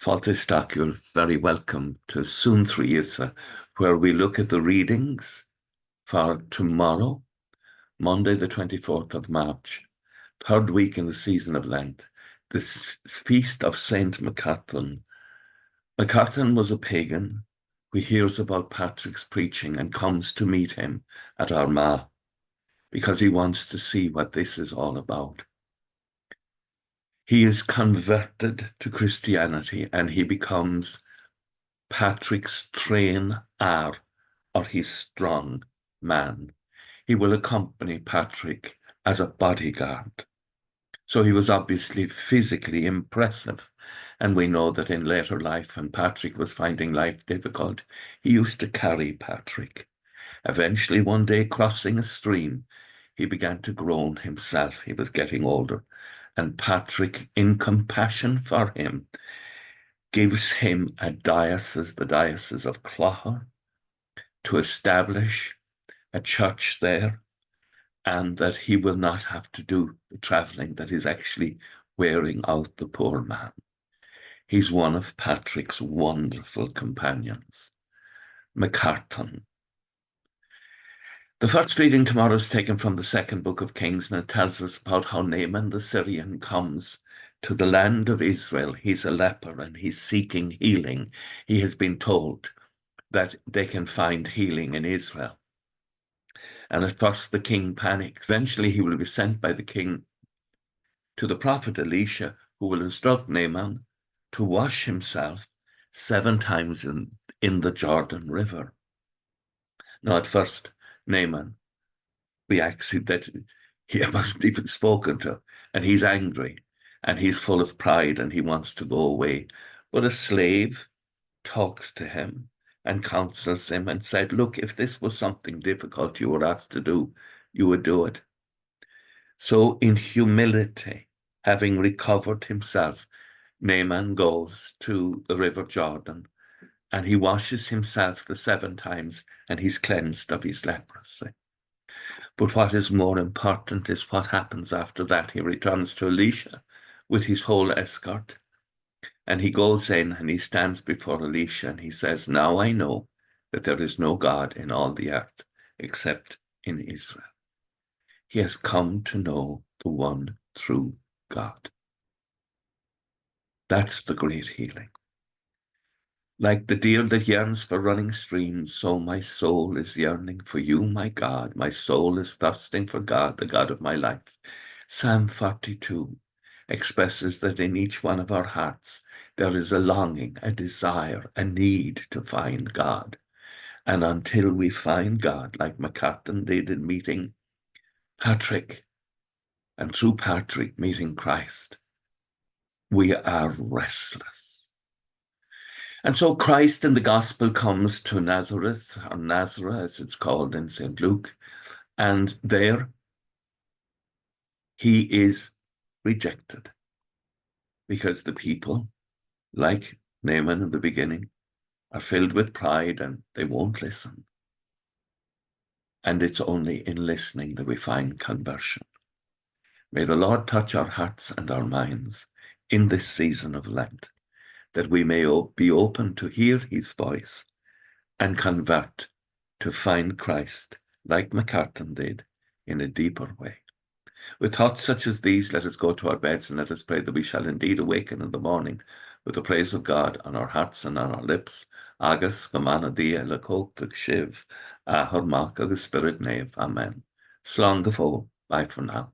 Fáilte you're very welcome to Suantraí Íosa, where we look at the readings for tomorrow, Monday the 24th of March, third week in the season of Lent, this feast of Saint Macartan. Macartan was a pagan who hears about Patrick's preaching and comes to meet him at Armagh because he wants to see what this is all about. He is converted to Christianity and he becomes Patrick's tréanfhear, or his strong man. He will accompany Patrick as a bodyguard. So he was obviously physically impressive. And we know that in later life, when Patrick was finding life difficult, he used to carry Patrick. Eventually, one day, crossing a stream, he began to groan himself. He was getting older. And Patrick, in compassion for him, gives him a diocese, the Diocese of Clogher, to establish a church there, and that he will not have to do the travelling that is actually wearing out the poor man. He's one of Patrick's wonderful companions, Macartan. The first reading tomorrow is taken from the second book of Kings, and it tells us about how Naaman the Syrian comes to the land of Israel. He's a leper and he's seeking healing. He has been told that they can find healing in Israel. And at first the king panics. Eventually he will be sent by the king to the prophet Elisha, who will instruct Naaman to wash himself 7 times in the Jordan River. Now at first Naaman reacts that he wasn't even spoken to, and he's angry, and he's full of pride, and he wants to go away. But a slave talks to him and counsels him and said, look, if this was something difficult you were asked to do, you would do it. So in humility, having recovered himself, Naaman goes to the River Jordan, and he washes himself the 7 times, and he's cleansed of his leprosy. But what is more important is what happens after that. He returns to Elisha with his whole escort, and he goes in and he stands before Elisha and he says, now I know that there is no God in all the earth except in Israel. He has come to know the one true God. That's the great healing. Like the deer that yearns for running streams, so my soul is yearning for you, my God. My soul is thirsting for God, the God of my life. Psalm 42 expresses that in each one of our hearts, there is a longing, a desire, a need to find God. And until we find God, like Macartan did in meeting Patrick, and through Patrick meeting Christ, we are restless. And so Christ in the gospel comes to Nazareth, or Nazareth as it's called in St. Luke, and there he is rejected because the people, like Naaman in the beginning, are filled with pride and they won't listen. And it's only in listening that we find conversion. May the Lord touch our hearts and our minds in this season of Lent, that we may be open to hear his voice and convert to find Christ, like Macartan did, in a deeper way. With thoughts such as these, let us go to our beds and let us pray that we shall indeed awaken in the morning with the praise of God on our hearts and on our lips. Agus gamana dia le cóchtach shiv, a hormach agus spirit nave. Amen. Slán go fóill. Bye for now.